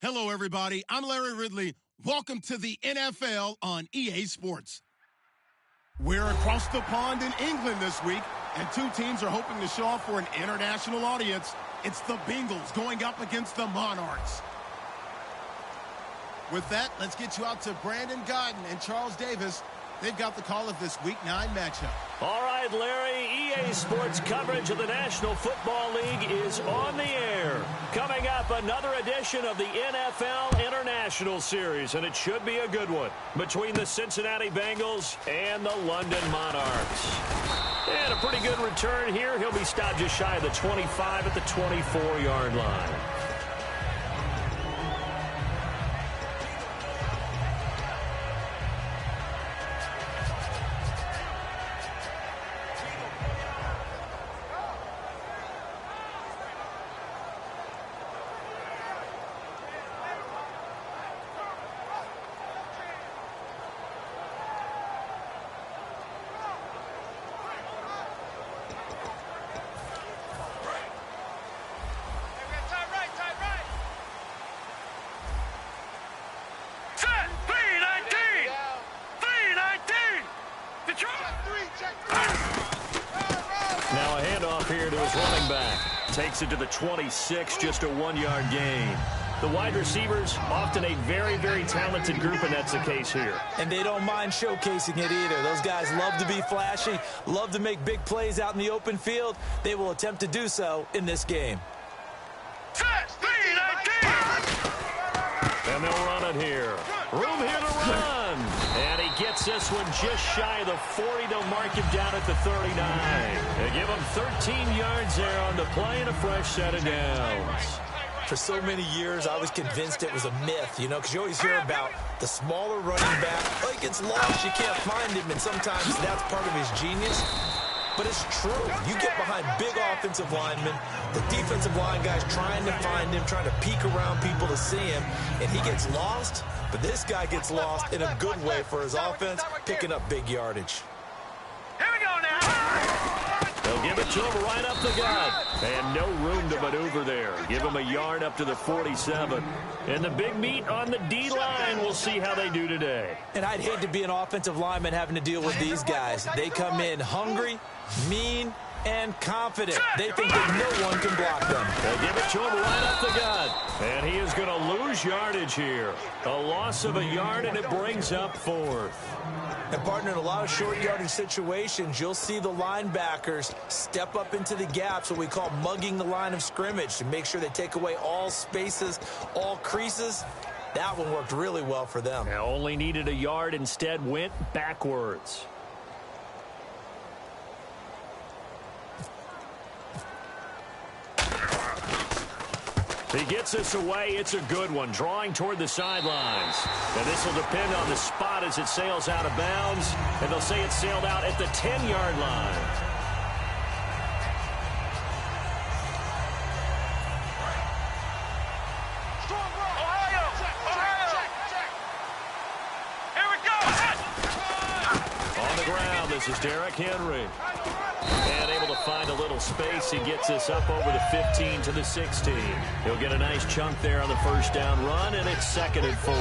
Hello, everybody. I'm Larry Ridley. Welcome to the NFL on EA Sports. We're across the pond in England this week, and two teams are hoping to show off for an international audience. It's the Bengals going up against the Monarchs. With that, let's get you out to Brandon Godden and Charles Davis. They've got the call of this Week 9 matchup. All right, Larry, EA Sports coverage of the National Football League is on the air. Coming up, another edition of the NFL International Series, and it should be a good one, between the Cincinnati Bengals and the London Monarchs. And a pretty good return here. He'll be stopped just shy of the 25 at the 24-yard line. Now a handoff here to his running back. Takes it to the 26, just a 1-yard gain. The wide receivers, often a very, very talented group, and that's the case here. And they don't mind showcasing it either. Those guys love to be flashy, love to make big plays out in the open field. They will attempt to do so in this game. And they'll run it here. Room here to run. And he gets this one just shy of the 40. They'll mark him down at the 39. They give him 13 yards there on the play and a fresh set of downs. For so many years, I was convinced it was a myth, you know, because you always hear about the smaller running back. Oh, he gets lost, you can't find him, and sometimes that's part of his genius. But it's true. You get behind big offensive linemen, the defensive line guys trying to find him, trying to peek around people to see him, and he gets lost. But this guy gets lost in a good way for his offense, picking up big yardage. Here we go now. They'll give it to him right up the gut. And no room to maneuver there. Give him a yard up to the 47. And the big meat on the D-line. We'll see how they do today. And I'd hate to be an offensive lineman having to deal with these guys. They come in hungry, mean, and confident. They think that no one can block them. They'll give it to him right up the gut. And he is going to lose yardage here. A loss of a yard, and it brings up 4th. And, partner, in a lot of short yardage situations, you'll see the linebackers step up into the gaps, what we call mugging the line of scrimmage, to make sure they take away all spaces, all creases. That one worked really well for them. Now only needed a yard, instead went backwards. He gets this away. It's a good one. Drawing toward the sidelines. And this will depend on the spot as it sails out of bounds. And they'll say it sailed out at the 10-yard line. On the ground, this is Derrick Henry. And able to find a little space. He gets this up over the 15 to the 16. He'll get a nice chunk there on the first down run, and it's 2nd and 4.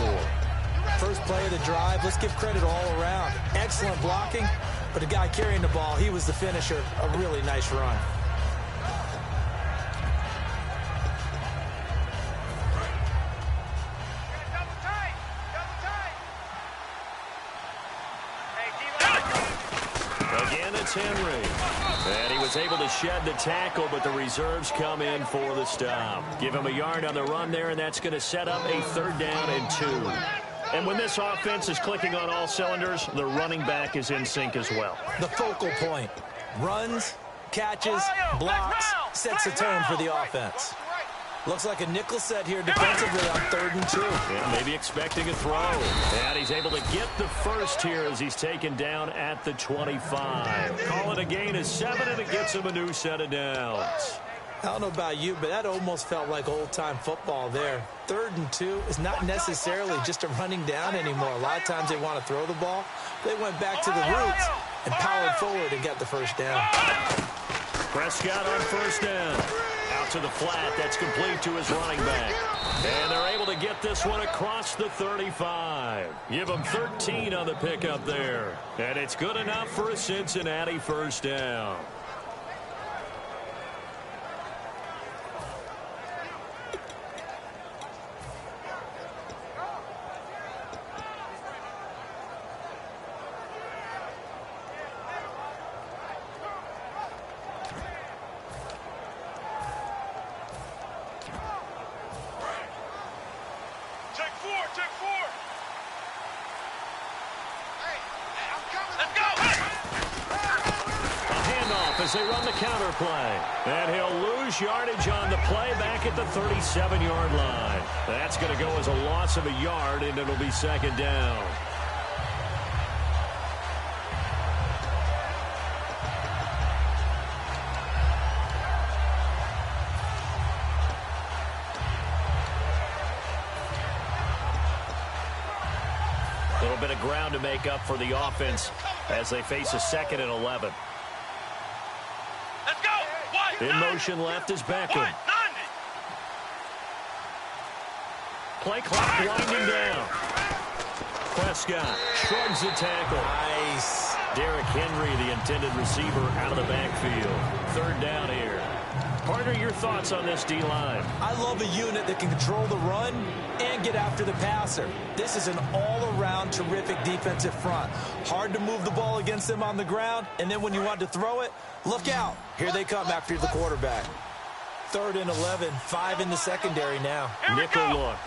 First play of the drive, let's give credit all around. Excellent blocking, but the guy carrying the ball, he was the finisher. A really nice run. Again, it's Henry. And he was able to shed the tackle, but the reserves come in for the stop. Give him a yard on the run there, and that's going to set up a 3rd down and 2. And when this offense is clicking on all cylinders, the running back is in sync as well. The focal point. Runs, catches, blocks, sets the tone for the offense. Looks like a nickel set here defensively on 3rd and 2. Yeah, maybe expecting a throw. And he's able to get the first here as he's taken down at the 25. Call it a gain of 7, and it gets him a new set of downs. I don't know about you, but that almost felt like old-time football there. 3rd and 2 is not necessarily just a running down anymore. A lot of times they want to throw the ball. They went back to the roots and powered forward and got the first down. Prescott on first down. Out to the flat. That's complete to his running back. And they're able to get this one across the 35. Give them 13 on the pickup there. And it's good enough for a Cincinnati first down. As they run the counter play. And he'll lose yardage on the play back at the 37-yard line. That's going to go as a loss of a yard, and it'll be second down. A little bit of ground to make up for the offense as they face a 2nd and 11. In motion left is Beckham. Play clock winding down. Prescott shrugs the tackle. Nice. Derrick Henry, the intended receiver, out of the backfield. Third down here. Partner, your thoughts on this D-line? I love a unit that can control the run and get after the passer. This is an all-around terrific defensive front. Hard to move the ball against them on the ground, and then when you want to throw it, look out. Here they come after the quarterback. 3rd and 11, 5 in the secondary now. Nickel look.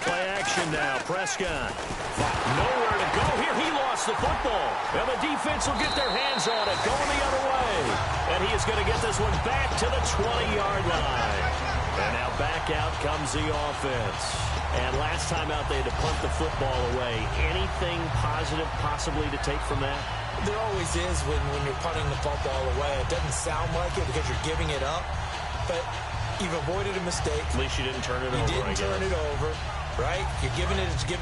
Play action now. Prescott. Nowhere to go here. He lost the football. And the defense will get their hands on it. Going the other way. And he is going to get this one back to the 20-yard line. And now back out comes the offense. And last time out, they had to punt the football away. Anything positive possibly to take from that? There always is when you're punting the football away. It doesn't sound like it because you're giving it up. But you've avoided a mistake. At least you didn't turn it over. You didn't turn it over. Right? You're giving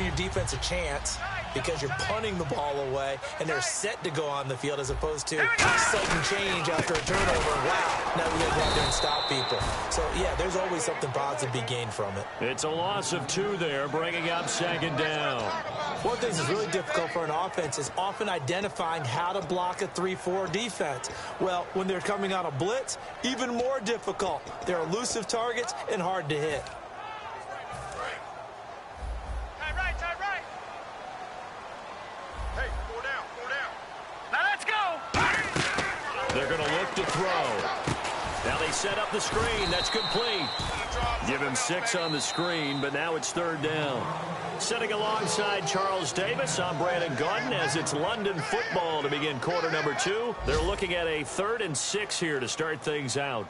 your defense a chance because you're punting the ball away, and they're set to go on the field as opposed to sudden change after a turnover. Wow, now we got to go out there and stop people. So, yeah, there's always something positive to be gained from it. It's a loss of 2 there, bringing up second down. One thing that's really difficult for an offense is often identifying how to block a 3-4 defense. Well, when they're coming on a blitz, even more difficult. They're elusive targets and hard to hit. They're going to look to throw. Now they set up the screen. That's complete. Give him 6 on the screen, but now it's 3rd down. Sitting alongside Charles Davis, I'm Brandon Gaudin as it's London football to begin quarter number 2. They're looking at a 3rd and 6 here to start things out.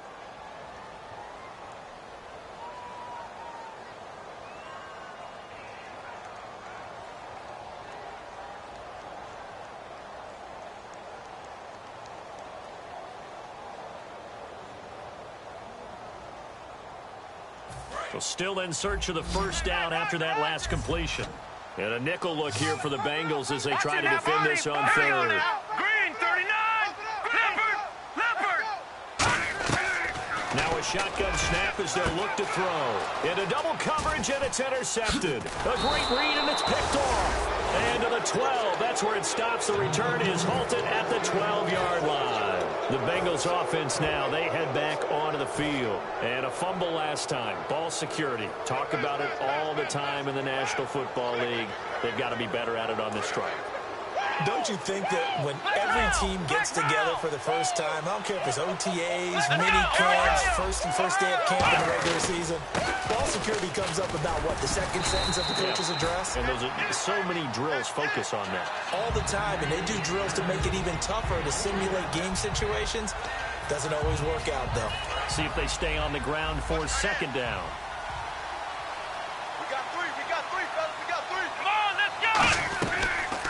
So still in search of the first down after that last completion. And a nickel look here for the Bengals as they try to defend this on 3rd. Green, 39, Leopard. Now a shotgun snap as they'll look to throw. Into double coverage, and it's intercepted. A great read, and it's picked off. And to the 12. That's where it stops. The return is halted at the 12-yard line. The Bengals offense now, they head back onto the field. And a fumble last time. Ball security. Talk about it all the time in the National Football League. They've got to be better at it on this drive. Don't you think that when every team gets together for the first time, I don't care if it's OTAs, mini camps, first day of camp in the regular season, ball security comes up about what, the second sentence of the coach's address? And those are so many drills focus on that. All the time, and they do drills to make it even tougher to simulate game situations. Doesn't always work out, though. See if they stay on the ground for 2nd down. We got 3, fellas, we got 3. Come on, let's go.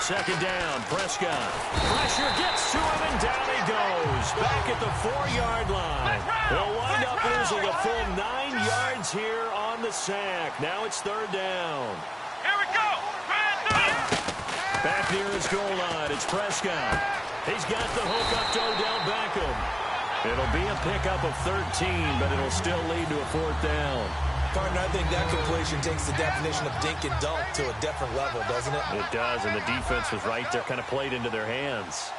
2nd down, Prescott. Pressure gets to him, and down he goes. Back at the 4-yard line. They'll wind up losing a full 9 yards here on the sack. Now it's 3rd down. Here we go. Back near his goal line, it's Prescott. He's got the hook up to Odell Beckham. It'll be a pickup of 13, but it'll still lead to a 4th down. Partner, I think that completion takes the definition of dink and dunk to a different level, doesn't it? It does, and the defense was right there, kind of played into their hands.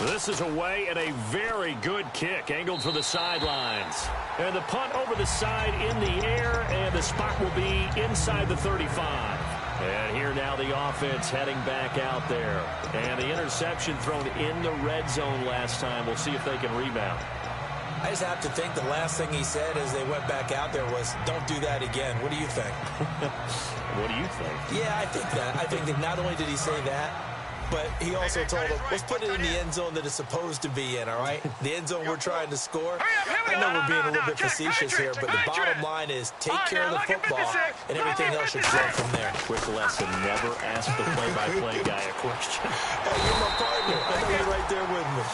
This is away and a very good kick, angled for the sidelines. And the punt over the side in the air, and the spot will be inside the 35. And here now the offense heading back out there. And the interception thrown in the red zone last time. We'll see if they can rebound. I just have to think the last thing he said as they went back out there was, don't do that again. What do you think? What do you think? Yeah, I think that. I think that not only did he say that, but he also told them, let's put it in the end zone that it's supposed to be in, all right? The end zone we're trying to score. I know we're being a little bit facetious here, but the bottom line is take care of the football, and everything else should flow from there. Quick lesson, never ask the play-by-play guy a question. Hey, you're my partner. I know you're right there with me.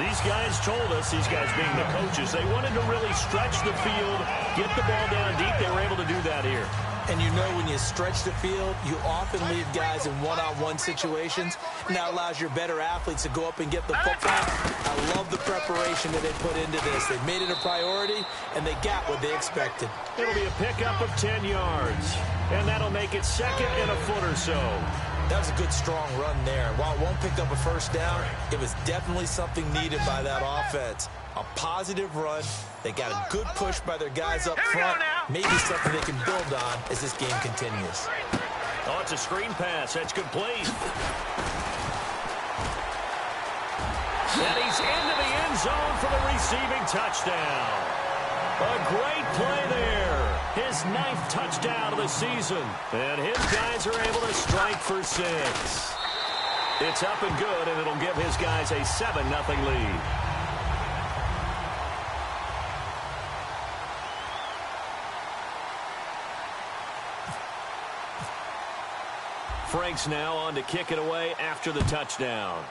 These guys told us, these guys being the coaches, they wanted to really stretch the field, get the ball down deep. They were able to do that here. And you know when you stretch the field, you often leave guys in one-on-one situations, and that allows your better athletes to go up and get the football. I love the preparation that they put into this. They made it a priority, and they got what they expected. It'll be a pickup of 10 yards, and that'll make it 2nd and a foot or so. That was a good, strong run there. While it won't pick up a 1st down, it was definitely something needed by that offense. A positive run. They got a good push by their guys up front. Maybe something they can build on as this game continues. Oh, it's a screen pass. That's complete. And he's into the end zone for the receiving touchdown. A great play there. His 9th touchdown of the season. And his guys are able to strike for 6. It's up and good, and it'll give his guys a 7-0 lead. Franks now on to kick it away after the touchdown.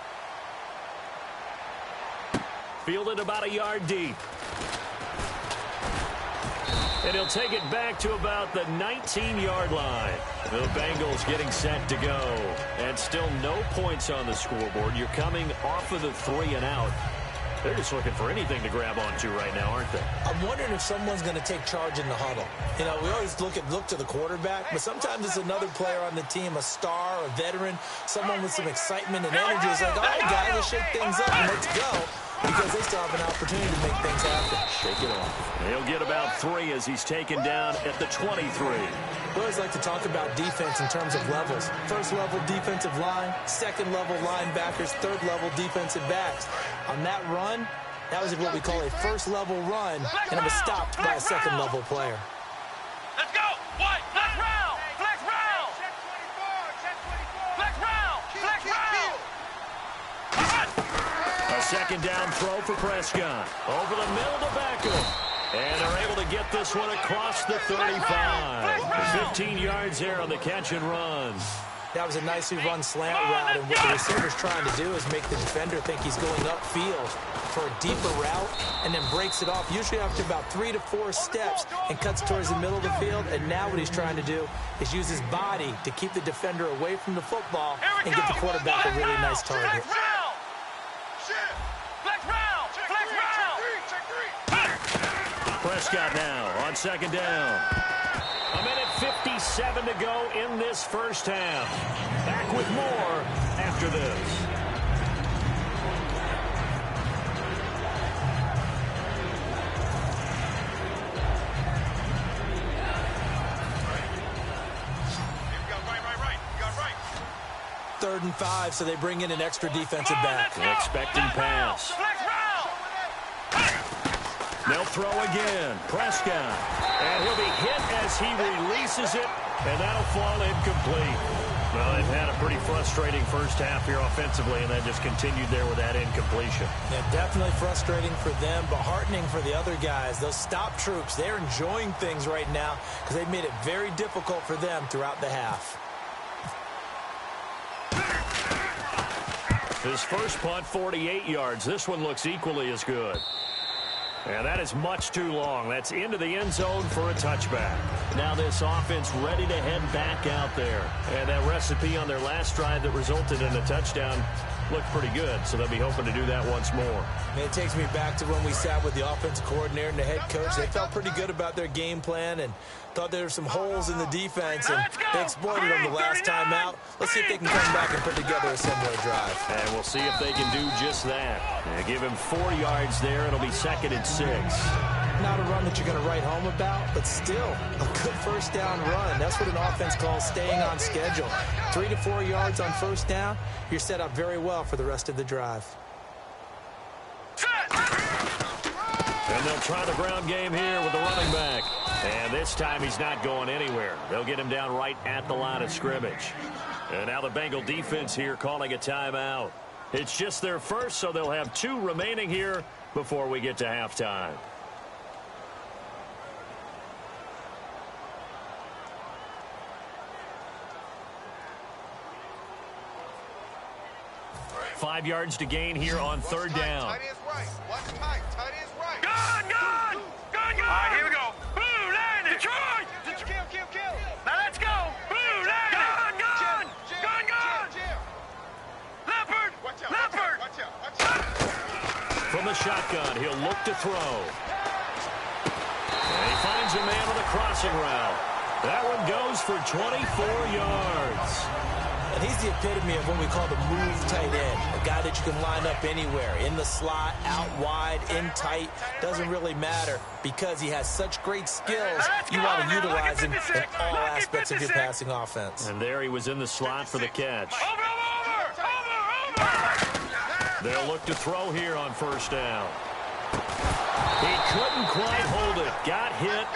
Fielded about a yard deep. And he'll take it back to about the 19-yard line. The Bengals getting set to go. And still no points on the scoreboard. You're coming off of the 3 and out. They're just looking for anything to grab onto right now, aren't they? I'm wondering if someone's going to take charge in the huddle. You know, we always look to the quarterback, but sometimes it's another player on the team, a star, a veteran, someone with some excitement and energy. It's like, all right, guys, let's shake things up and let's go. Because they still have an opportunity to make things happen. Shake it off. He'll get about 3 as he's taken down at the 23. We always like to talk about defense in terms of levels. First level defensive line, second level linebackers, third level defensive backs. On that run, that was what we call a first level run, and it was stopped by a second level player. Let's go! What? Flex round! Flex round! Flex round! Flex round! A 2nd down throw for Prescott. Over the middle to Beckham. And they're able to get this one across the 35. 15 yards there on the catch and run. That was a nicely run slant route, and what the receiver's trying to do is make the defender think he's going upfield for a deeper route and then breaks it off, usually after about 3 to 4 steps, and cuts towards the middle of the field. And now what he's trying to do is use his body to keep the defender away from the football and get the quarterback a really nice target. Prescott now on 2nd down. A minute 57 to go in this first half. Back with more after this. Right. 3rd and 5, so they bring in an extra defensive back. An expecting pass. They'll throw again. Prescott. And he'll be hit as he releases it, and that'll fall incomplete. Well, they've had a pretty frustrating first half here offensively, and that just continued there with that incompletion. Yeah, definitely frustrating for them, but heartening for the other guys. Those stop troops, they're enjoying things right now because they've made it very difficult for them throughout the half. His first punt, 48 yards. This one looks equally as good. And that is much too long. That's into the end zone for a touchback. Now this offense ready to head back out there. And that recipe on their last drive that resulted in a touchdown looked pretty good, so they'll be hoping to do that once more. And it takes me back to when we sat with the offensive coordinator and the head coach. They felt pretty good about their game plan and thought there were some holes in the defense, and they exploited them the last time out. Let's see if they can come back and put together a similar drive. And we'll see if they can do just that. And give him 4 yards there. It'll be 2nd and 6. Not a run that you're going to write home about, but still a good first down run. That's what an offense calls staying on schedule. 3 to 4 yards on first down, you're set up very well for the rest of the drive. And they'll try the ground game here with the running back. And this time he's not going anywhere. They'll get him down right at the line of scrimmage. And now the Bengal defense here calling a timeout. It's just their first, so they'll have 2 remaining here before we get to halftime. Five yards to gain here on 3rd down. Tight end's right. Watch tight. Tight end's right. Gun! All right, here we go. Blue, land it. Detroit! Kill. Now let's go. Blue, land it. Gun! Leopard! Watch out. From the shotgun, he'll look to throw. And he finds a man on the crossing route. That one goes for 24 yards. And he's the epitome of what we call the move tight end, a guy that you can line up anywhere, in the slot, out wide, in tight, doesn't really matter because he has such great skills. You want to utilize him in all aspects of your passing offense. And there he was in the slot for the catch. They'll look to throw here on 1st down. He couldn't quite hold it. Got hit.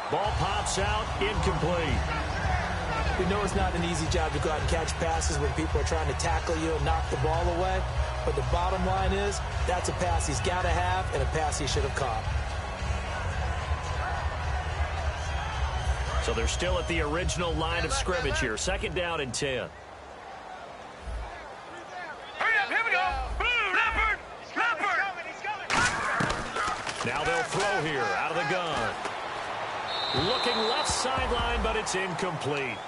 Ball pops out, incomplete. We know it's not an easy job to go out and catch passes when people are trying to tackle you and knock the ball away. But the bottom line is, that's a pass he's got to have and a pass he should have caught. So they're still at the original line of scrimmage here. 2nd down and 10. Hurry up, here we go. Blue, Leopard! He's coming. Now they'll throw here out of the gun. Looking left sideline, but it's incomplete.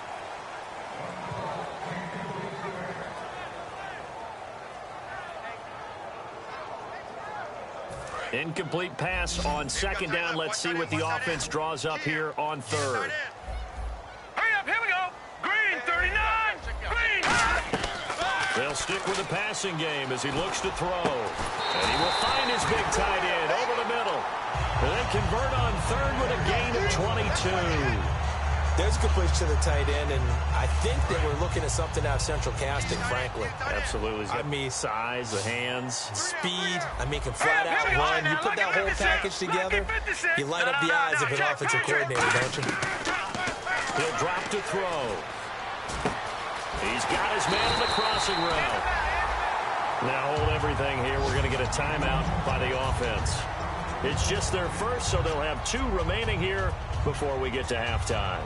Incomplete pass on 2nd down. Let's see what the offense draws up here on 3rd. Hurry up, here we go. Green, 39. Green. They'll stick with the passing game as he looks to throw. And he will find his big tight end over the middle. And then convert on 3rd with a gain of 22. There's a good push to the tight end, and I think that we're looking at something out of central casting, frankly. Absolutely. I mean, size, the hands. Speed, can flat out run. You put that whole package together, you light up the eyes of an offensive coordinator, don't you? He'll drop to throw. He's got his man on the crossing route. Now hold everything here. We're going to get a timeout by the offense. It's just their first, so they'll have 2 remaining here before we get to halftime.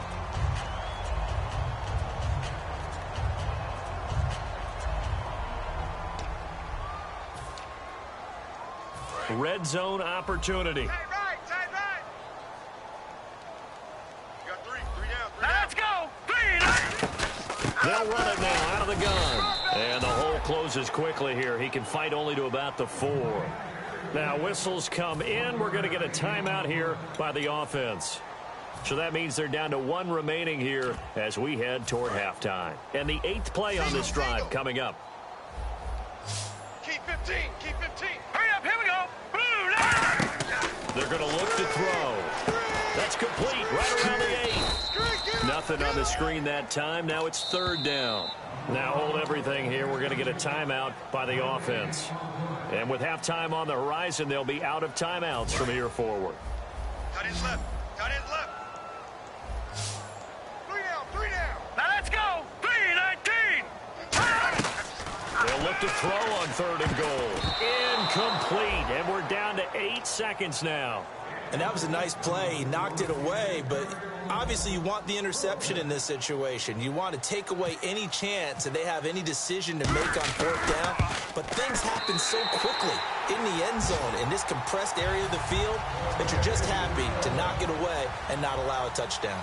Red zone opportunity. Tight right. You got 3 down. Let's go. 3. They'll run it now out of the gun. And the hole closes quickly here. He can fight only to about the 4. Now whistles come in. We're going to get a timeout here by the offense. So that means they're down to 1 remaining here as we head toward halftime. And the 8th play on this drive coming up. Keep 15. Hurry up, here we go. Blue, They're going to look to throw. That's complete right around the 8. Nothing on the screen that time. Now it's 3rd down. Now hold everything here. We're going to get a timeout by the offense. And with halftime on the horizon, they'll be out of timeouts from here forward. Cut his left. 3 down. Now let's go. 3-19. They'll look to throw on 3rd and goal. Incomplete. And we're down to 8 seconds now. And that was a nice play. He knocked it away, but obviously you want the interception in this situation. You want to take away any chance that they have any decision to make on fourth down. But things happen so quickly in the end zone in this compressed area of the field that you're just happy to knock it away and not allow a touchdown.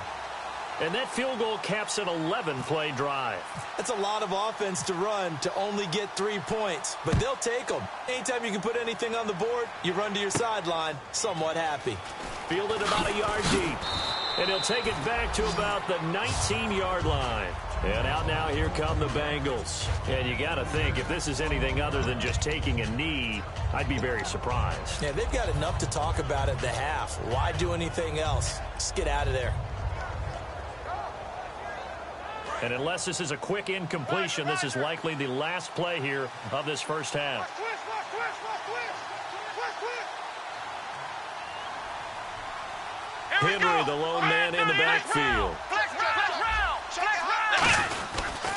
And that field goal caps an 11-play drive. That's a lot of offense to run to only get 3 points, but they'll take them. Anytime you can put anything on the board, you run to your sideline somewhat happy. Fielded about a yard deep. And he'll take it back to about the 19-yard line. And out now, here come the Bengals. And you got to think, if this is anything other than just taking a knee, I'd be very surprised. Yeah, they've got enough to talk about at the half. Why do anything else? Just get out of there. And unless this is a quick incompletion, this is likely the last play here of this first half. Henry, the lone man in the backfield.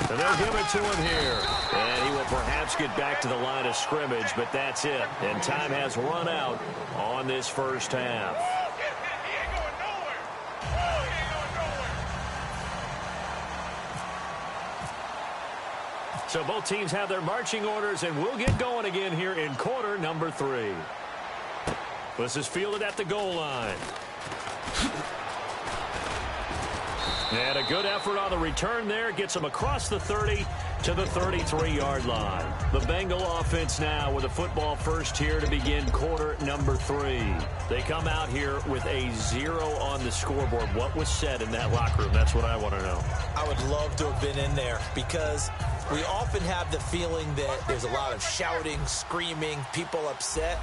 And they'll give it to him here. And he will perhaps get back to the line of scrimmage, but that's it. And time has run out on this first half. So both teams have their marching orders, and we'll get going again here in quarter number 3. This is fielded at the goal line. And a good effort on the return there. Gets him across the 30 to the 33-yard line. The Bengal offense now with a football first here to begin quarter number 3. They come out here with a 0 on the scoreboard. What was said in that locker room? That's what I want to know. I would love to have been in there because we often have the feeling that there's a lot of shouting, screaming, people upset.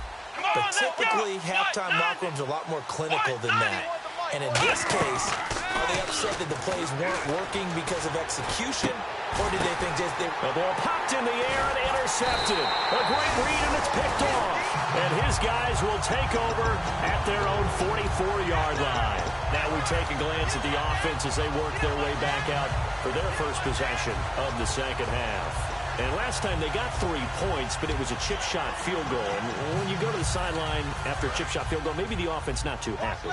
But typically, halftime locker rooms are a lot more clinical than that. And in this case, are they upset that the plays weren't working because of execution? Or did they think just they... The ball popped in the air and intercepted. A great read, and it's picked off. And his guys will take over at their own 44-yard line. Now we take a glance at the offense as they work their way back out for their first possession of the second half. And last time they got 3 points, but it was a chip shot field goal. And when you go to the sideline after a chip shot field goal, maybe the offense not too happy.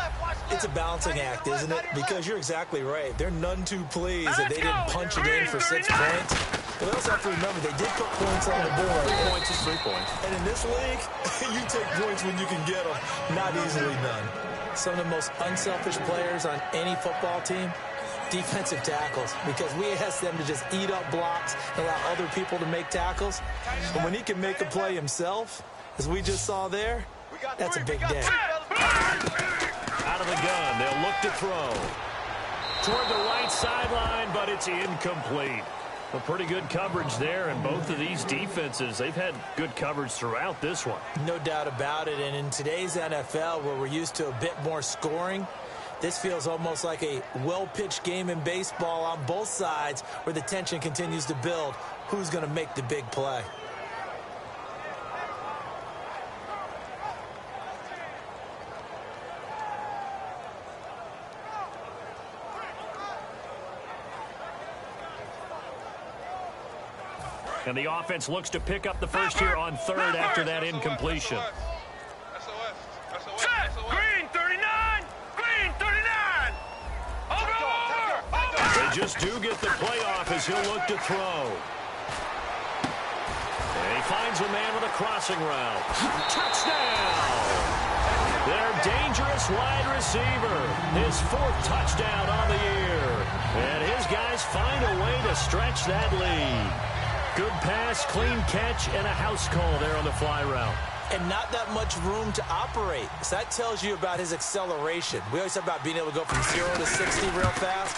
It's a balancing act, isn't it? Because you're exactly right. They're none too pleased that they didn't punch it in for 6 points. But they also have to remember they did put points on the board. 3 points is 3 points. And in this league, you take points when you can get them. Not easily done. Some of the most unselfish players on any football team, defensive tackles, because we ask them to just eat up blocks and allow other people to make tackles. And when he can make a play himself, as we just saw there, that's a big day. Out of the gun, they'll look to throw. Toward the right sideline, but it's incomplete. A pretty good coverage there, and both of these defenses, they've had good coverage throughout this one. No doubt about it, and in today's NFL, where we're used to a bit more scoring, this feels almost like a well-pitched game in baseball on both sides where the tension continues to build. Who's going to make the big play? And the offense looks to pick up the first here on third after that incompletion. Green 39! Green 39! Over! They just do get the playoff as he'll look to throw. And he finds a man with a crossing route. Touchdown! Their dangerous wide receiver. His 4th touchdown on the year. And his guys find a way to stretch that lead. Good pass, clean catch, and a house call there on the fly route. And not that much room to operate. So that tells you about his acceleration. We always talk about being able to go from 0 to 60 real fast.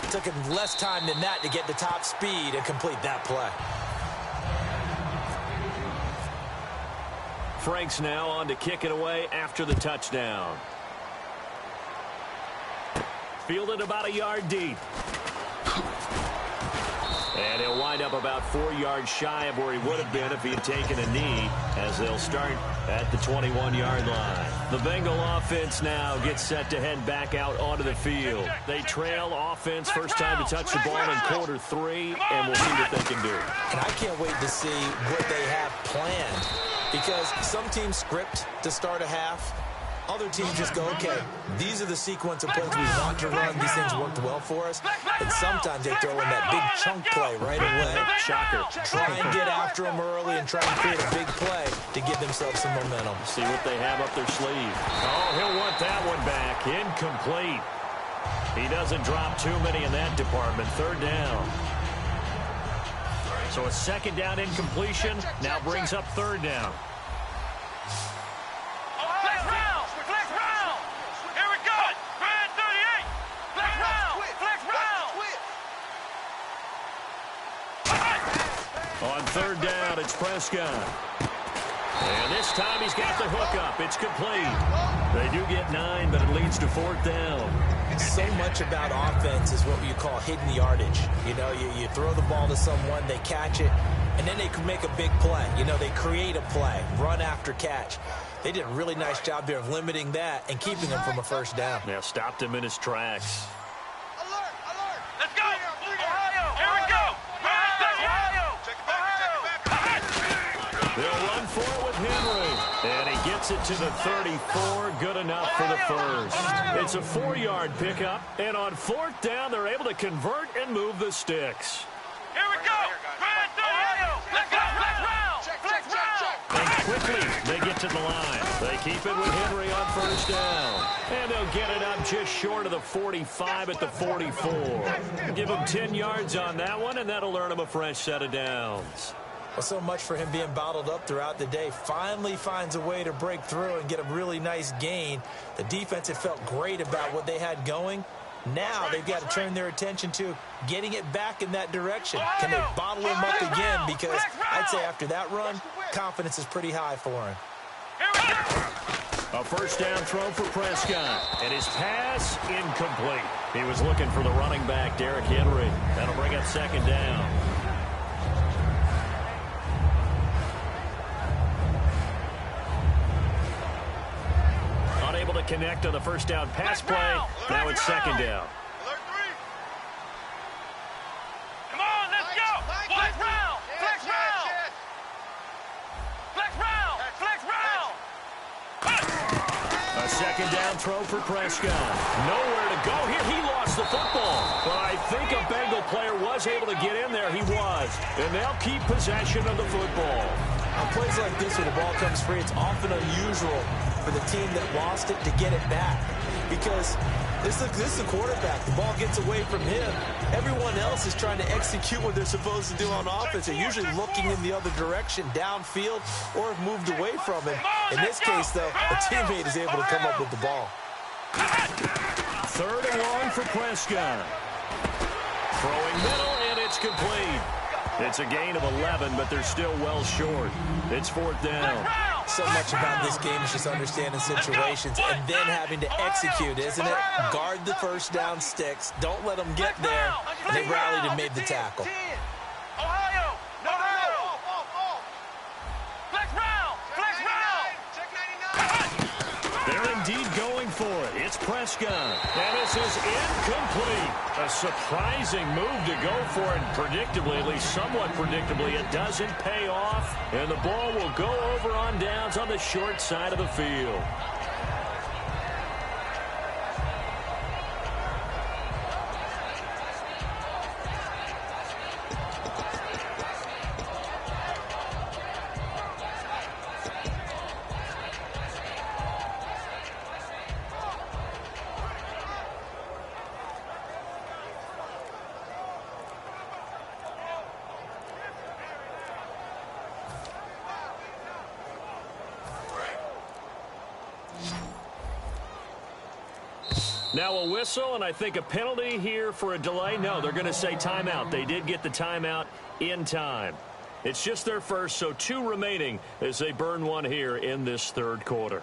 It took him less time than that to get to top speed and complete that play. Franks now on to kick it away after the touchdown. Fielded about a yard deep. And he'll wind up about 4 yards shy of where he would have been if he had taken a knee, as they'll start at the 21-yard line. The Bengal offense now gets set to head back out onto the field. They trail offense, first time to touch the ball in quarter 3, and we'll see what they can do. And I can't wait to see what they have planned, because some teams script to start a half, Other teams just go, okay, these are the sequence of plays we want to run. These things worked well for us. And sometimes they throw in that big chunk play right away. Shocker. Try and get after them early and try and create a big play to give themselves some momentum. See what they have up their sleeve. Oh, he'll want that one back. Incomplete. He doesn't drop too many in that department. Third down. So a second down incompletion now brings up third down. Flex round! Flex round! Here we go! Grand 38! Flex round! Flex round! On third down, it's Prescott. And this time he's got the hookup. It's complete. They do get 9, but it leads to fourth down. So much about offense is what you call hidden yardage. You know, you throw the ball to someone, they catch it, and then they can make a big play. You know, they create a play, run after catch. They did a really nice job there of limiting that and keeping him from a first down. Now stopped him in his tracks. Alert! Alert! Let's go! Ohio! Here we go! Ohio! Check it back. They'll run for it with Henry. And he gets it to the 34. Good enough for the first. It's a 4-yard pickup. And on fourth down, they're able to convert and move the sticks. Here we go! Grand 38! Let's go! Flex round! Flex round! And quickly, they get to the line. They keep it with Henry on first down. And they'll get it up just short of the 45 at the 44. Give them 10 yards on that one, and that'll earn them a fresh set of downs. Well, so much for him being bottled up throughout the day. Finally finds a way to break through and get a really nice gain. The defense had felt great about what they had going. Now they've got to turn their attention to getting it back in that direction. Can they bottle him up again? Because I'd say after that run, confidence is pretty high for him. A first down throw for Prescott. And his pass incomplete. He was looking for the running back, Derrick Henry. That'll bring up second down. Unable to connect on the first down pass play. Now it's second down. Alert 3! Come on, let's go! Flex round! Flex round! Flex round! Flex round! A second down throw for Prescott. Nowhere to go here. He lost the football. But I think a Bengal player was able to get in there. He was. And they'll keep possession of the football. On plays like this where the ball comes free, it's often unusual for the team that lost it to get it back. Because this is the quarterback. The ball gets away from him. Everyone else is trying to execute what they're supposed to do on offense. They're usually looking in the other direction, downfield, or have moved away from him. In this case, though, a teammate is able to come up with the ball. Third and long for Prescott. Throwing middle, and it's complete. It's a gain of 11, but they're still well short. It's fourth down. So much about this game is just understanding situations and then having to execute, isn't it? Guard the first down sticks. Don't let them get there. And they rallied and made the tackle. Ohio! No! Flex round! Flex round! Check 99! They're indeed going for it. It's Prescott. And this is incomplete. A surprising move to go for it. Predictably, at least somewhat predictably, it doesn't pay off. And the ball will go over on downs on the short side of the field. Now a whistle, and I think a penalty here for a delay. No, they're going to say timeout. They did get the timeout in time. It's just their first, so 2 remaining as they burn one here in this third quarter.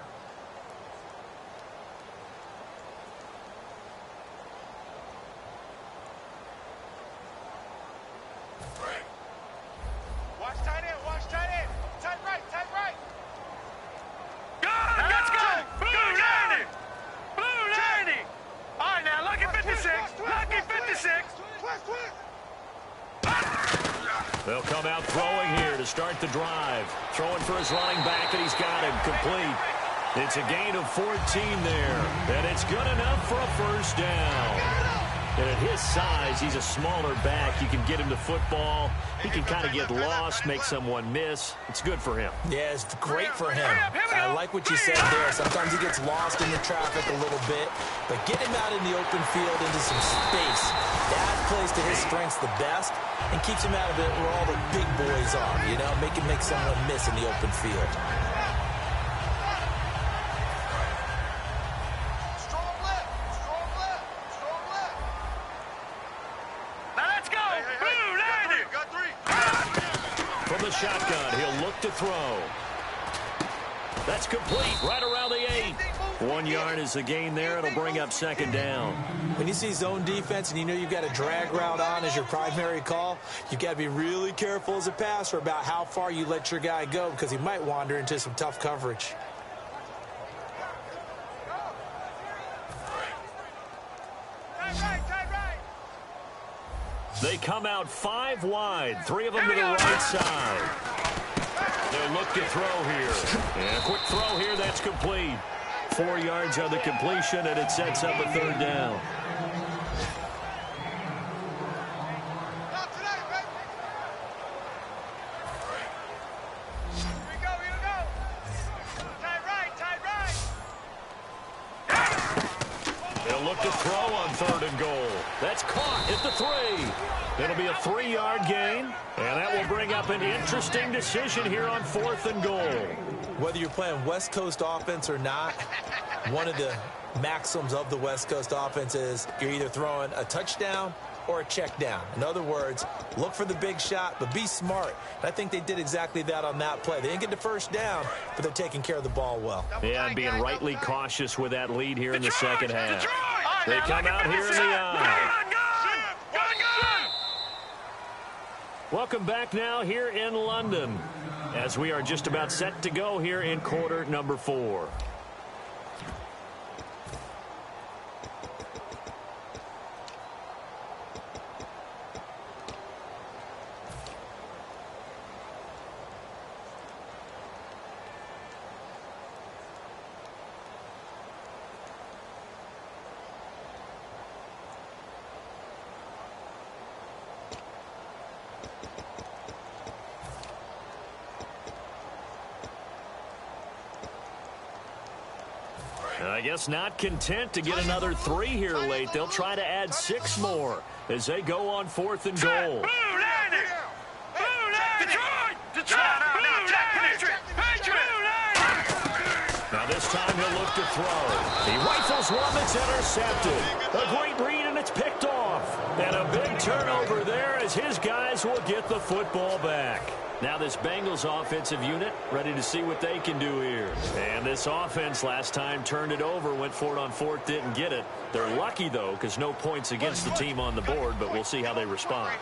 Watch tight end, watch tight end. Tight right, tight right. Good, let's go. Blue 90. Blue 90. All right, now, lucky 56. Lucky 56. They'll come out throwing here to start the drive. Throwing for his running back, and he's got him complete. It's a gain of 14 there, and it's good enough for a first down. And at his size, he's a smaller back. You can get him to football. He can kind of get lost, make someone miss. It's good for him. Yeah, it's great for him. I like what you said there. Sometimes he gets lost in the traffic a little bit, but get him out in the open field into some space. That plays to his strengths the best and keeps him out of it where all the big boys are, you know, make someone miss in the open field. Shotgun, he'll look to throw. That's complete, right around the 8. 1 yard is the gain there. It'll bring up second down. When you see zone defense and you know you've got a drag route on as your primary call, you've got to be really careful as a passer about how far you let your guy go because he might wander into some tough coverage. They come out 5 wide, 3 of them to the right side. They'll look to throw here. And a quick throw here, that's complete. 4 yards on the completion, and it sets up a third down. They'll look to throw on 3rd and goal. That's caught at the 3. It'll be a 3-yard gain, and that will bring up an interesting decision here on 4th and goal. Whether you're playing West Coast offense or not, one of the maxims of the West Coast offense is you're either throwing a touchdown or a check down. In other words, look for the big shot, but be smart. And I think they did exactly that on that play. They didn't get the first down, but they're taking care of the ball well. Yeah, and being rightly cautious with that lead here in the second half. They come out here in the eye. Welcome back now here in London as we are just about set to go here in quarter number 4. I guess not content to get another 3 here late. They'll try to add 6 more as they go on 4th and goal. Now this time he'll look to throw. He rifles one that's intercepted. A great read and it's picked off. And a big turnover there as his guys will get the football back. Now this Bengals offensive unit ready to see what they can do here. And this offense last time turned it over, went for it on 4th, didn't get it. They're lucky, though, because no points against the team on the board, but we'll see how they respond.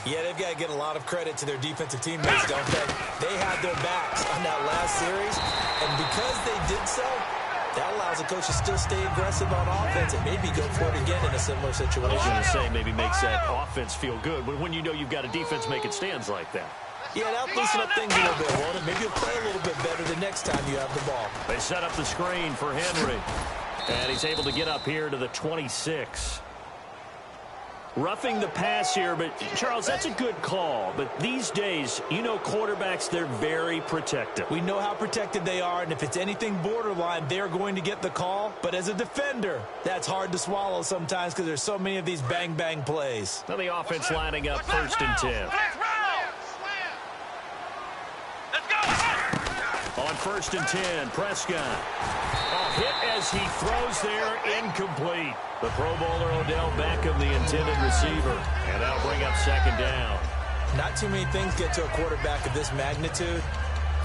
Yeah, they've got to get a lot of credit to their defensive teammates, don't they? They had their backs on that last series, and because they did so, that allows the coach to still stay aggressive on offense and maybe go for it again in a similar situation. I was going to say maybe makes that offense feel good, but when you know you've got a defense making stands like that. Yeah, that'll loosen up things a little bit, won't it? Maybe you'll play a little bit better the next time you have the ball. They set up the screen for Henry. And he's able to get up here to the 26. Roughing the pass here, but, Charles, that's a good call. But these days, you know quarterbacks, they're very protective. We know how protected they are, and if it's anything borderline, they're going to get the call. But as a defender, that's hard to swallow sometimes because there's so many of these bang-bang plays. Now the offense lining up 1st and 10. On 1st and 10, Prescott. A hit as he throws there, incomplete. The Pro Bowler Odell Beckham, the intended receiver. And that'll bring up 2nd down. Not too many things get to a quarterback of this magnitude,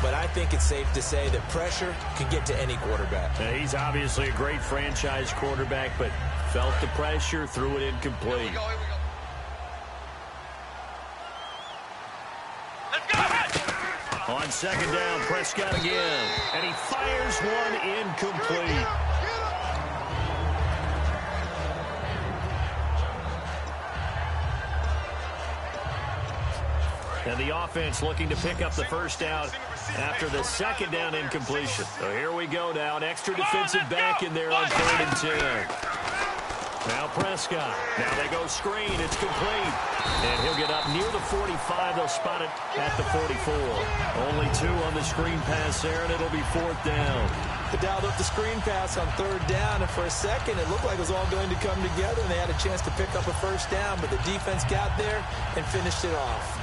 but I think it's safe to say that pressure can get to any quarterback. Now, he's obviously a great franchise quarterback, but felt the pressure, threw it incomplete. On 2nd down, Prescott again. And he fires one incomplete. And the offense looking to pick up the first down after the second down incompletion. So here we go now. An extra defensive back in there on 3rd and 10. Now Prescott. Now they go screen. It's complete. And he'll get up near the 45. They'll spot it at the 44. Only 2 on the screen pass there, and it'll be 4th down. They dialed up the screen pass on 3rd down, and for a second it looked like it was all going to come together, and they had a chance to pick up a 1st down, but the defense got there and finished it off.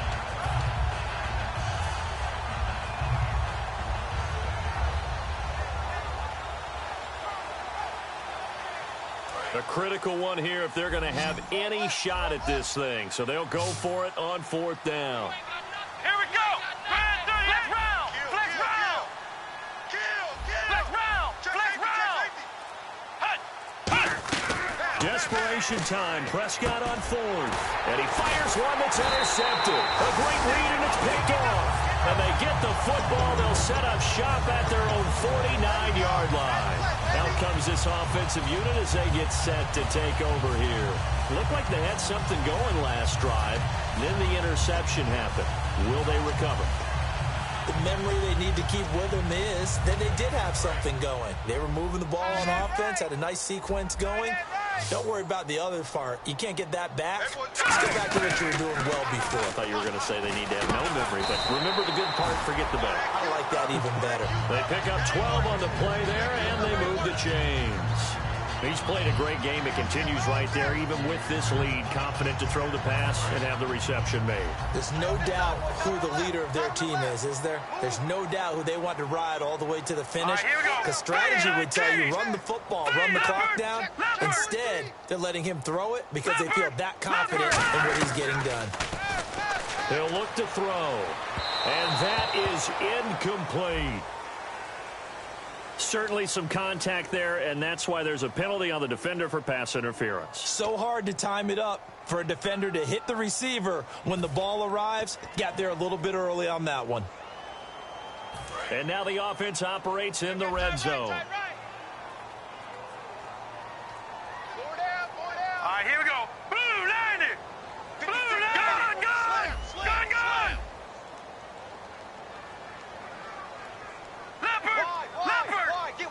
A critical one here if they're going to have any shot at this thing. So they'll go for it on 4th down. Here we go. Flex round. Flex round. Flex round. Flex round. Desperation time. Prescott on 4th. And he fires one that's intercepted. A great read, and it's picked off. And they get the football. They'll set up shop at their own 49-yard line. Out comes this offensive unit as they get set to take over here. Looked like they had something going last drive. Then the interception happened. Will they recover? The memory they need to keep with them is that they did have something going. They were moving the ball on offense, had a nice sequence going. Don't worry about the other part. You can't get that back. Just go back to what you were doing well before. I thought you were going to say they need to have no memory, but remember the good part, forget the bad. I like that even better. They pick up 12 on the play there, and they move the chains. He's played a great game. It continues right there, even with this lead, confident to throw the pass and have the reception made. There's no doubt who the leader of their team is there? There's no doubt who they want to ride all the way to the finish. Because strategy would tell you, run the football, run the clock down. Instead, they're letting him throw it because they feel that confident in what he's getting done. They'll look to throw, and that is incomplete. Certainly some contact there, and that's why there's a penalty on the defender for pass interference. So hard to time it up for a defender to hit the receiver when the ball arrives. Got there a little bit early on that one. And now the offense operates in the red zone. All right, here we go. Blue, landed. Blue, landed. Gun.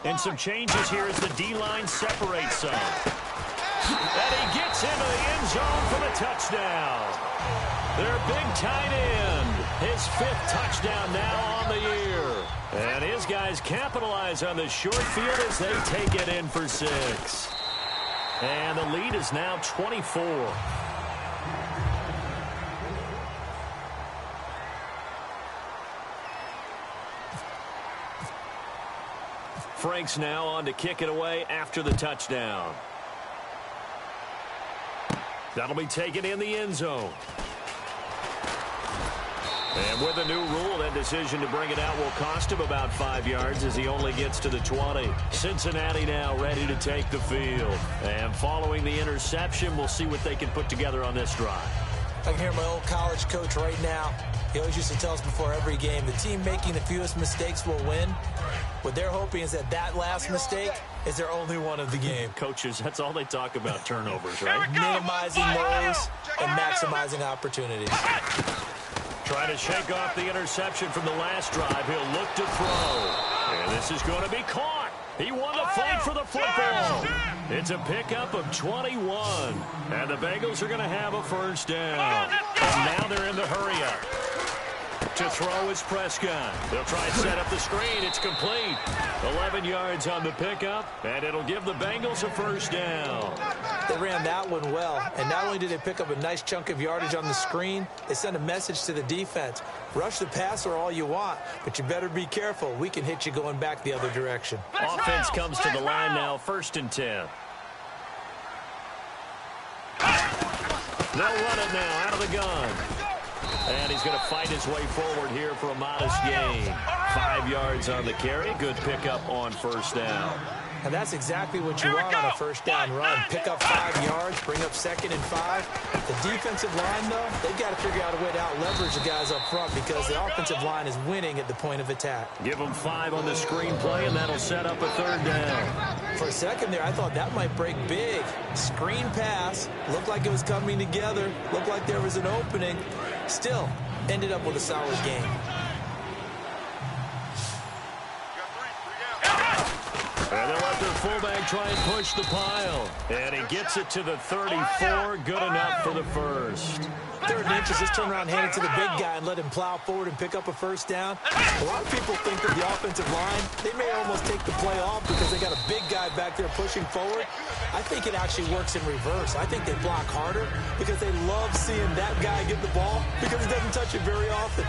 And some changes here as the D-line separates some. And he gets into the end zone for the touchdown. Their big tight end. His 5th touchdown now on the year. And his guys capitalize on the short field as they take it in for 6. And the lead is now 24. Frank's now on to kick it away after the touchdown. That'll be taken in the end zone. And with a new rule, that decision to bring it out will cost him about 5 yards as he only gets to the 20. Cincinnati now ready to take the field. And following the interception, we'll see what they can put together on this drive. I can hear my old college coach right now. He always used to tell us before every game, the team making the fewest mistakes will win. What they're hoping is that that last mistake is their only one of the game. Coaches, that's all they talk about, turnovers, right? Minimizing those and maximizing opportunities. Trying to shake off the interception from the last drive. He'll look to throw. And this is going to be caught. He won the fight for the football. It's a pickup of 21. And the Bengals are going to have a 1st down. And now they're in the hurry-up. To throw is Prescott. They'll try and set up the screen. It's complete. 11 yards on the pickup, and it'll give the Bengals a 1st down. They ran that one well, and not only did they pick up a nice chunk of yardage on the screen, they sent a message to the defense. Rush the passer all you want, but you better be careful. We can hit you going back the other direction. Offense comes to the line now, 1st and 10. They'll run it now out of the gun. And he's going to fight his way forward here for a modest gain. 5 yards on the carry. Good pickup on 1st down. And that's exactly what you want on a 1st down run. Pick up 5 yards, bring up 2nd and 5. The defensive line, though, they've got to figure out a way to out-leverage the guys up front because the offensive line is winning at the point of attack. Give them 5 on the screen play, and that'll set up a 3rd down. For a second there, I thought that might break big. Screen pass. Looked like it was coming together. Looked like there was an opening. Still, ended up with a solid game. And they'll let their fullback try and push the pile. And he gets it to the 34. Good enough for the first. 3rd and inches, just turn around, hand it to the big guy, and let him plow forward and pick up a first down. A lot of people think that the offensive line, they may almost take the play off because they got a big guy back there pushing forward. I think it actually works in reverse. I think they block harder because they love seeing that guy get the ball because he doesn't touch it very often.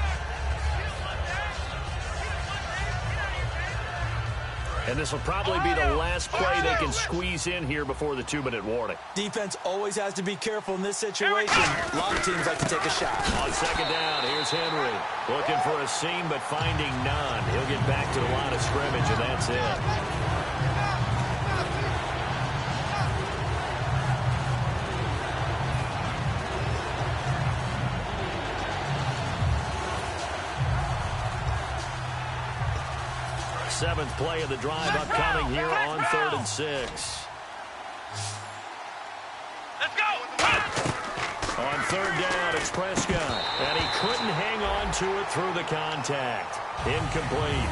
And this will probably be the last play they can squeeze in here before the 2-minute warning. Defense always has to be careful in this situation. A lot of teams like to take a shot. On 2nd down, here's Henry. Looking for a seam, but finding none. He'll get back to the line of scrimmage, and that's it. Seventh play of the drive upcoming here on 3rd and 6. Let's go! On 3rd down, it's Prescott. And he couldn't hang on to it through the contact. Incomplete.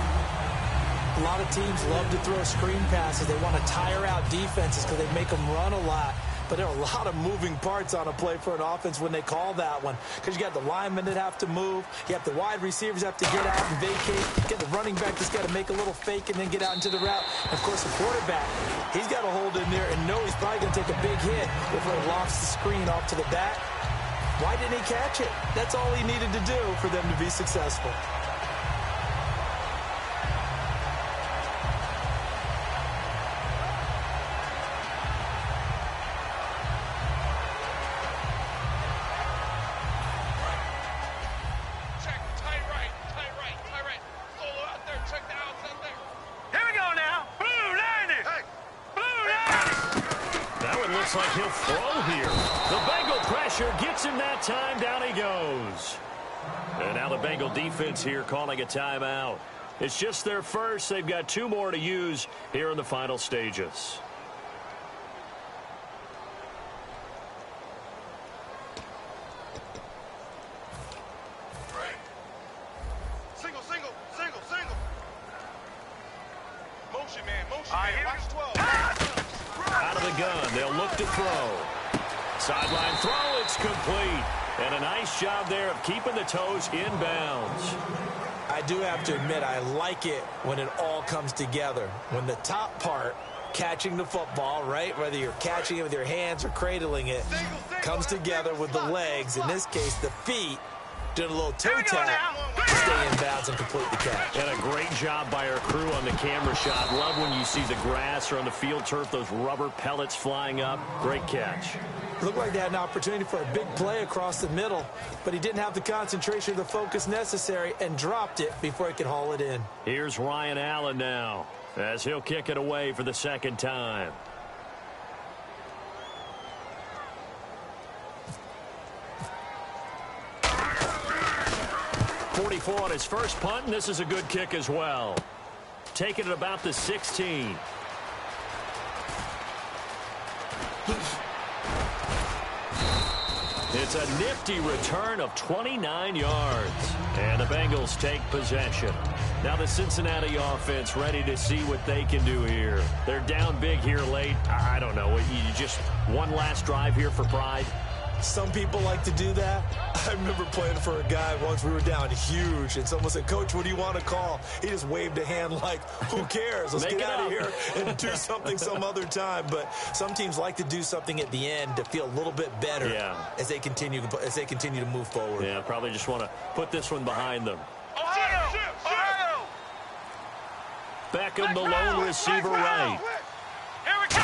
A lot of teams love to throw screen passes. They want to tire out defenses because they make them run a lot. But there are a lot of moving parts on a play for an offense when they call that one. Because you got the linemen that have to move. You have the wide receivers have to get out and vacate. You get the running back that's got to make a little fake and then get out into the route. And of course, the quarterback, he's got to hold in there and know he's probably going to take a big hit if he lofts the screen off to the back. Why didn't he catch it? That's all he needed to do for them to be successful. Like he'll throw here. The Bengal pressure gets him that time. Down he goes. And now the Bengal defense here calling a timeout. It's just their first. They've got 2 more to use here in the final stages. Single. Motion, man. Watch 12. Out of the gun, they'll look to throw. Sideline throw, it's complete. And a nice job there of keeping the toes in bounds. I do have to admit, I like it when it all comes together. When the top part, catching the football, right, whether you're catching it with your hands or cradling it, comes together with the legs, in this case, the feet, doing a little toe tap, stay in bounds and complete the catch. And a great job by our crew on the camera shot. Love when you see the grass or on the field turf, those rubber pellets flying up. Great catch. Looked like they had an opportunity for a big play across the middle, but he didn't have the concentration or the focus necessary and dropped it before he could haul it in. Here's Ryan Allen now as he'll kick it away for the 2nd time. .44 on his first punt, and this is a good kick as well. Taking it about the 16. It's a nifty return of 29 yards. And the Bengals take possession. Now the Cincinnati offense ready to see what they can do here. They're down big here late. I don't know. You just one last drive here for pride? Some people like to do that. I remember playing for a guy once. We were down huge, and someone said, "Coach, what do you want to call?" He just waved a hand like, who cares? Let's get out of here and do something some other time. But some teams like to do something at the end to feel a little bit better as they continue to move forward. Yeah, probably just want to put this one behind them. Ohio! Beckham, the lone receiver right. Here we go!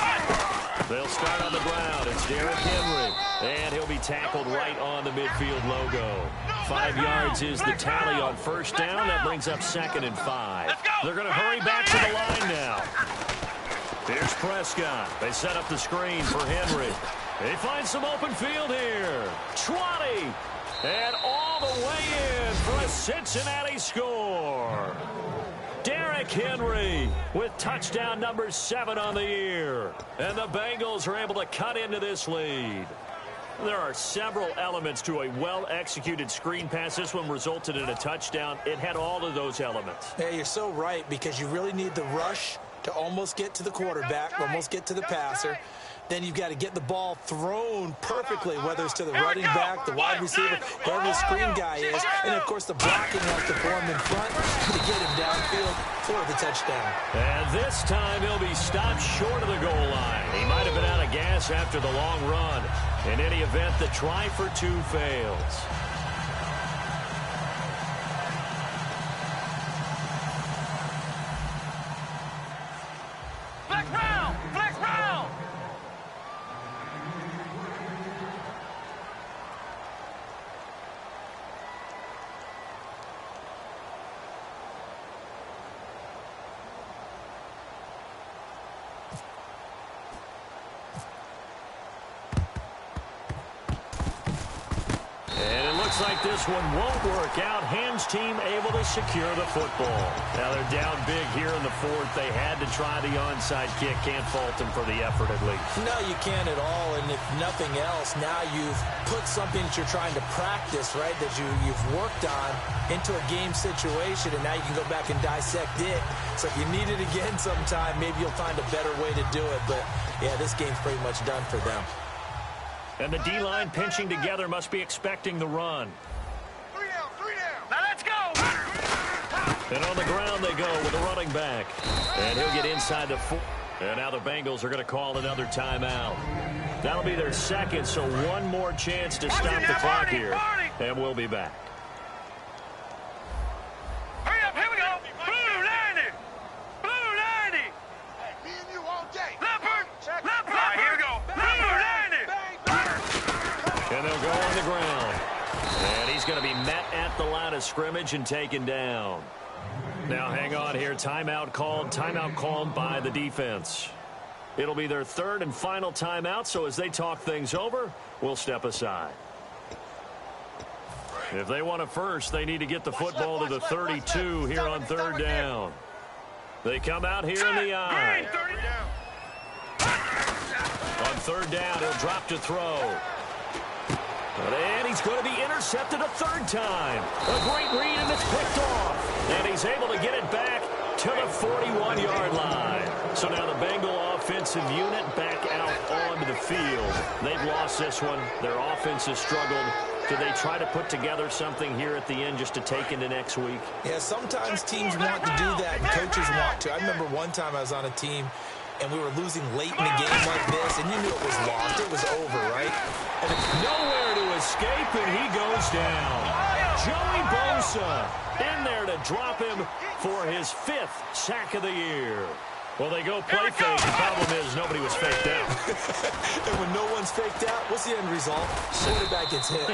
They'll start on the ground. It's Derrick Henry. And he'll be tackled right on the midfield logo. 5 yards is the tally on first down. That brings up 2nd and 5. They're going to hurry back to the line now. Here's Prescott. They set up the screen for Henry. They find some open field here. 20. And all the way in for a Cincinnati score. Derrick Henry with touchdown number 7 on the year. And the Bengals are able to cut into this lead. There are several elements to a well-executed screen pass. This one resulted in a touchdown. It had all of those elements. Yeah, you're so right, because you really need the rush to almost get to the quarterback, almost get to the passer. Then you've got to get the ball thrown perfectly, whether it's to the running back, the wide receiver, whoever the screen guy is. And, of course, the blocking has to form in front to get him downfield for the touchdown. And this time he'll be stopped short of the goal line. He might have been out of gas after the long run. In any event, the try for two fails. Flex round! Flex round! Like this one won't work out. Hams team able to secure the football. Now they're down big here in the fourth. They had to try the onside kick. Can't fault them for the effort at least. No, you can't at all. And if nothing else, now you've put something that you're trying to practice, right, that you've worked on into a game situation, and now you can go back and dissect it. So if you need it again sometime, maybe you'll find a better way to do it. But, yeah, this game's pretty much done for them. And the D-line pinching together must be expecting the run. Three down. Now let's go! And on the ground they go with the running back. And he'll get inside the 4. And now the Bengals are going to call another timeout. That'll be their second, so one more chance to stop the clock here. And we'll be back. Hurry up, here we go! Blue 90! Blue 90! Hey, me and you all day. Leopard! All right, here we go. Blue 90! And they'll go on the ground. And he's going to be met at the line of scrimmage and taken down. Now hang on here. Timeout called by the defense. It'll be their third and final timeout, so as they talk things over, we'll step aside. If they want it first, they need to get the football to the 32 here on third down. They come out here in the eye. On third down, he'll drop to throw. And he's going to be intercepted a third time. A great read, and it's picked off. And he's able to get it back to the 41-yard line. So now the Bengal offensive unit back out onto the field. They've lost this one. Their offense has struggled. Do they try to put together something here at the end just to take into next week? Yeah, sometimes teams want to do that, and coaches want to. I remember one time I was on a team, and we were losing late in a game like this, and you knew it was lost. It was over, right? And it's nowhere to escape, and he goes down. Joey Bosa in there to drop him for his 5th sack of the year. Well, they go play fake. The problem is nobody was faked out. And when no one's faked out, what's the end result? Quarterback gets hit.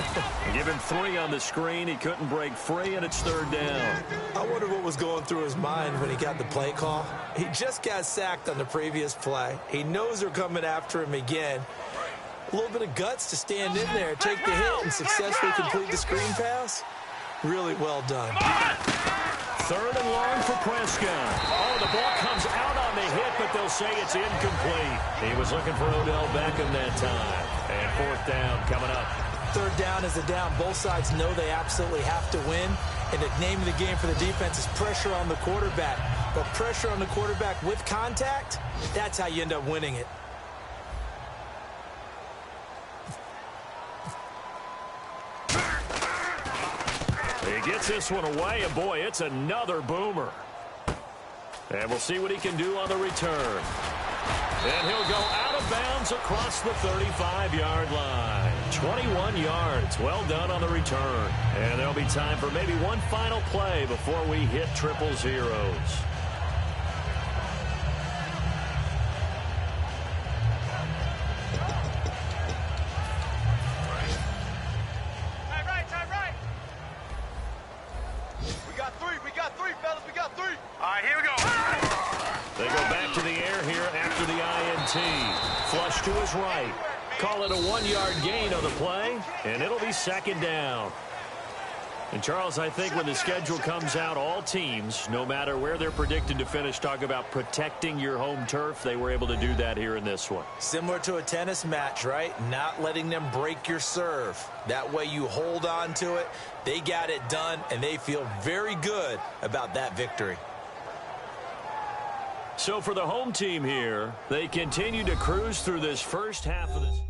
Give him 3 on the screen. He couldn't break free, and it's third down. I wonder what was going through his mind when he got the play call. He just got sacked on the previous play. He knows they're coming after him again. A little bit of guts to stand in there, take the hit, and successfully complete the screen pass. Really well done. Third and long for Prescott. Oh, the ball comes out on the hit, but they'll say it's incomplete. He was looking for Odell Beckham that time. And fourth down coming up. Third down is a down. Both sides know they absolutely have to win. And the name of the game for the defense is pressure on the quarterback. But pressure on the quarterback with contact, that's how you end up winning it. He gets this one away, and boy, it's another boomer. And we'll see what he can do on the return. And he'll go out of bounds across the 35-yard line. 21 yards. Well done on the return. And there'll be time for maybe one final play before we hit triple zeros. Flush to his right. Call it a 1-yard gain on the play, and it'll be second down. And, Charles, I think when the schedule comes out, all teams, no matter where they're predicted to finish, talk about protecting your home turf. They were able to do that here in this one. Similar to a tennis match, right? Not letting them break your serve. That way you hold on to it. They got it done, and they feel very good about that victory. So for the home team here, they continue to cruise through this first half of this.